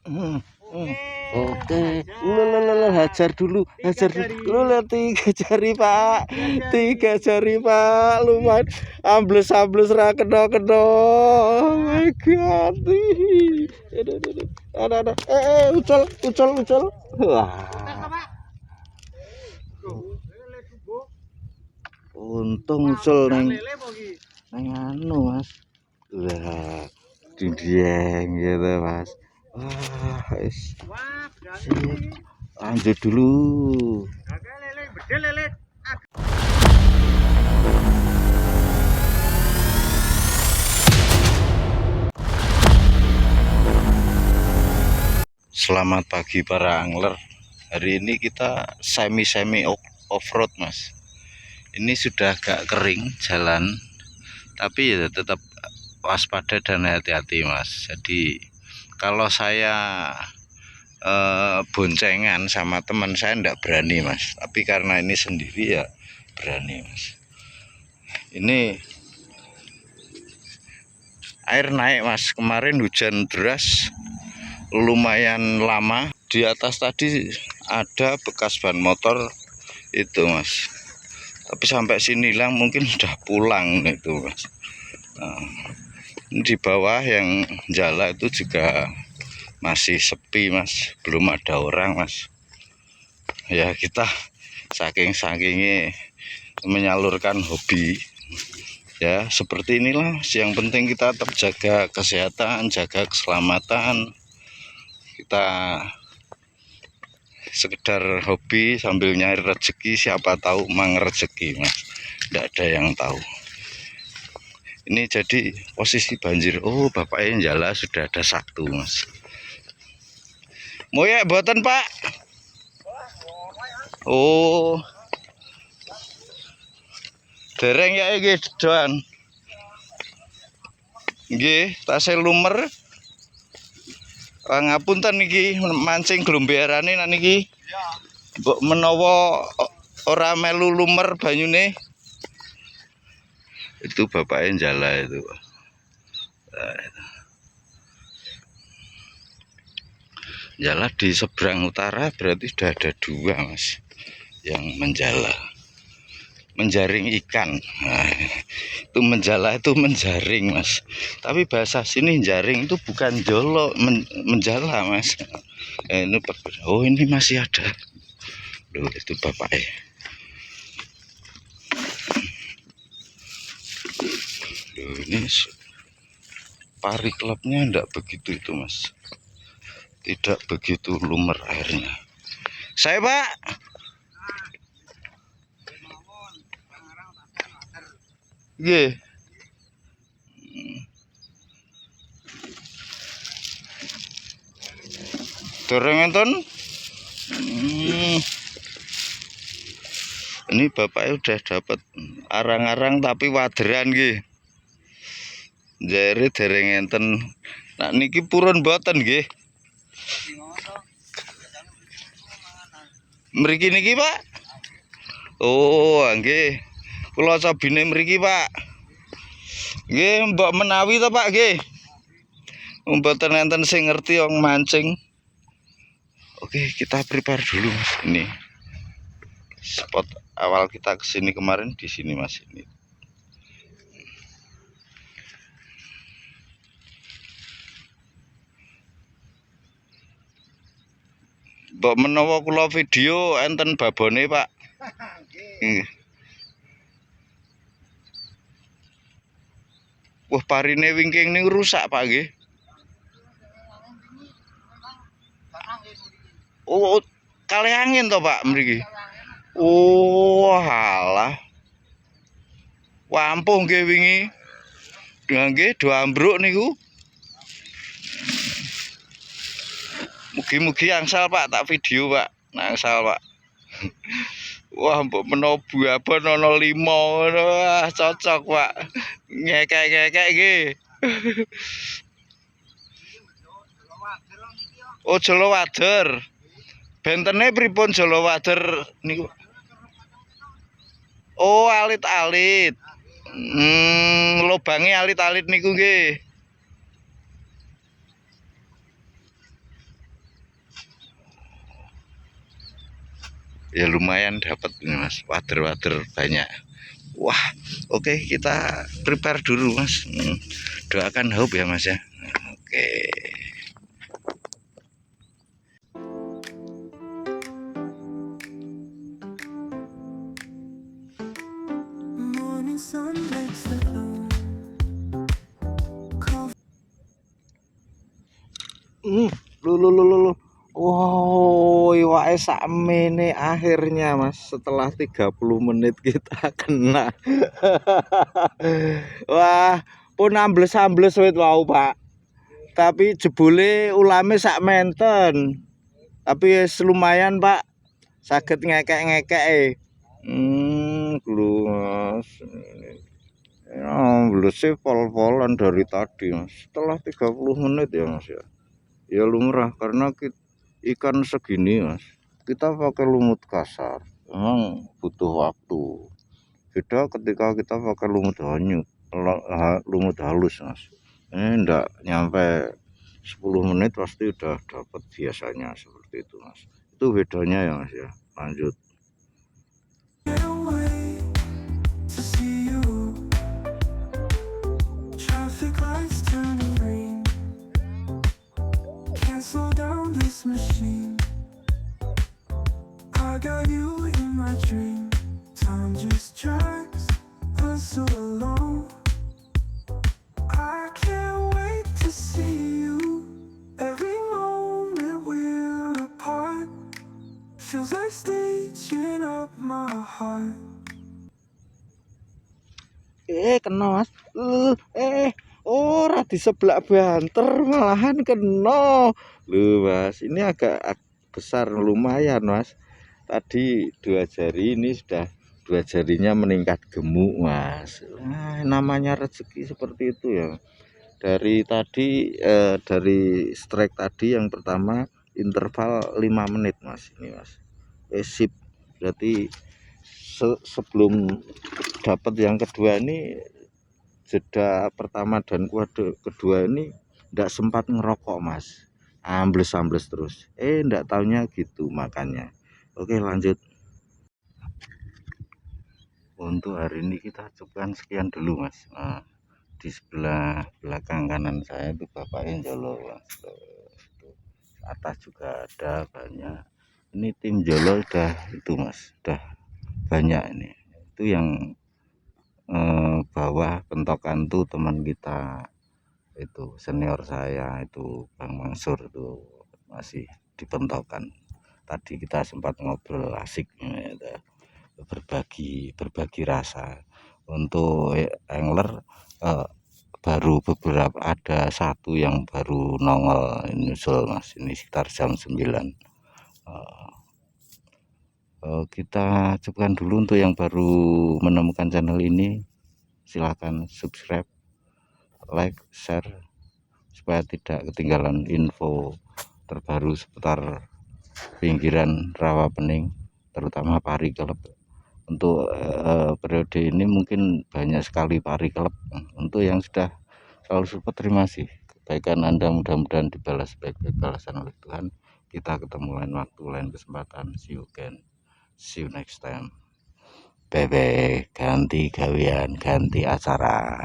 Hmm, hmm. Oke, hajar dulu, hajar dulu. Lihat 3 jari Pak, 3 jari Pak, lumayan ambles ra kena. Oh my God, ada, ucol, wah, untung ucol neng anu Mas, wah, dieng gitu Mas, wah, sip. Lanjut dulu. Selamat pagi para angler. Hari ini kita semi off-road Mas. Ini sudah agak kering jalan, tapi ya tetap waspada dan hati-hati Mas. Jadi kalau saya boncengan sama teman saya enggak berani Mas, tapi karena ini sendiri ya berani Mas. Ini air naik Mas, kemarin hujan deras lumayan lama. Di atas tadi ada bekas ban motor itu Mas, tapi sampai sini lah mungkin udah pulang itu Mas. Nah, di bawah yang jala itu juga masih sepi Mas, belum ada orang Mas. Ya kita saking-sakingnya menyalurkan hobi ya seperti inilah Mas. Yang penting kita tetap jaga kesehatan, jaga keselamatan. Kita sekedar hobi sambil nyari rezeki, siapa tahu mang rezeki Mas, tidak ada yang tahu. Ini jadi posisi banjir. Oh bapaknya jala sudah ada 1 Mas. Mau ya buatan Pak? Oh dereng ya iki doan nggih, tasih lumer. Ngapunten niki mancing glomberane niki. Mbok menawa ora melu lumer banyune. Itu bapaknya jala itu. Nah, jala di seberang utara berarti sudah ada 2 Mas yang menjala, menjaring ikan. Nah, itu menjala itu menjaring Mas, tapi bahasa sini jaring itu bukan jolo, menjala Mas. Ini oh ini masih ada. Loh, itu bapaknya. Loh, ini pari klubnya enggak begitu itu Mas, tidak begitu lumer airnya. Saya Pak nggih. Dorong enten. Ini bapaknya udah dapat arang-arang tapi waderan nggih. Jare dereng enten. Nah niki purun mboten nggih. Mriki niki Pak. Oh nggih. Kula cabine mriki Pak. Nggih mbok menawi to Pak nggih. Mboten enten sing ngerti wong mancing. Oke, kita prepare dulu Mas. Ini spot awal kita kesini kemarin di sini Mas ini. Mbok menawa kula video enten babone Pak. Nggih. Wah parine wingking niku rusak Pak nggih. Oh, kalih angin to Pak mriki. Oh, halah. Wampuh nggih wingi. Nggih, do ambruk niku. Mugi-mugi angsal Pak, tak video Pak. Angsal Pak. Wah, mbok menawa buabon ana 5 ngono. Wah, cocok Pak. Ngekek-ngekek nggih. Oh, jolo wader. Bentene pripun jolo wader niku? Oh, alit-alit. Lobange alit-alit niku nggih. ya lumayan dapat ini mas, wader-wader banyak. Wah, oke, kita prepare dulu mas. Doakan hope ya mas ya. Oke. Lu. Wow, iwake sakmene akhirnya mas, setelah 30 menit kita kena. Wah, pun ambles-ambles wit wau pak, tapi jebule ulame sak menten, tapi lumayan pak, saged ngekek-ngekek lu mas. Amblesnya pol-polan dari tadi mas, setelah 30 menit ya mas ya. Ya lumrah karena ikan segini mas, kita pakai lumut kasar memang butuh waktu. Beda ketika kita pakai lumut hanyut, lumut halus mas, ini enggak nyampe 10 menit pasti udah dapat biasanya seperti itu mas. Itu bedanya ya mas ya. Lanjut. Machine, I got you in my dream. Time just drags us so alone. I can't wait to see you. Every moment we're apart feels like stitching up my heart. Kena mas. Ora di sebelah banter malahan kena. Loh mas, ini agak besar lumayan mas. Tadi 2 jari, ini sudah 2 jarinya meningkat gemuk mas. Nah, namanya rezeki seperti itu ya. Dari tadi dari strike tadi yang pertama interval 5 menit mas, ini mas. Sip. Berarti sebelum dapat yang kedua ini, jeda pertama dan kedua ini tidak sempat ngerokok mas, ambles terus, ndak taunya gitu makannya. Oke lanjut. Untuk hari ini kita cukupkan sekian dulu mas. Nah, di sebelah belakang kanan saya itu bapak Jolo mas. Atas juga ada banyak, ini tim Jolo udah itu mas, udah banyak ini. Itu yang bawah pentokan tuh teman kita itu, senior saya itu Bang Mansur, itu masih dipentokan. Tadi kita sempat ngobrol asik gitu, berbagi rasa. Untuk angler baru beberapa, ada satu yang baru nongol nyusul mas, ini sekitar jam 9. Kita cukupkan dulu. Untuk yang baru menemukan channel ini, silahkan subscribe, like, share, supaya tidak ketinggalan info terbaru seputar pinggiran rawa pening, terutama pari kelep. Untuk periode ini mungkin banyak sekali pari kelep. Untuk yang sudah selalu support, terima kasih. Kebaikan Anda mudah-mudahan dibalas baik-baik balasan oleh Tuhan. Kita ketemu lain waktu, lain kesempatan. See you again, see you next time. Bye bye. Ganti gawean, ganti acara.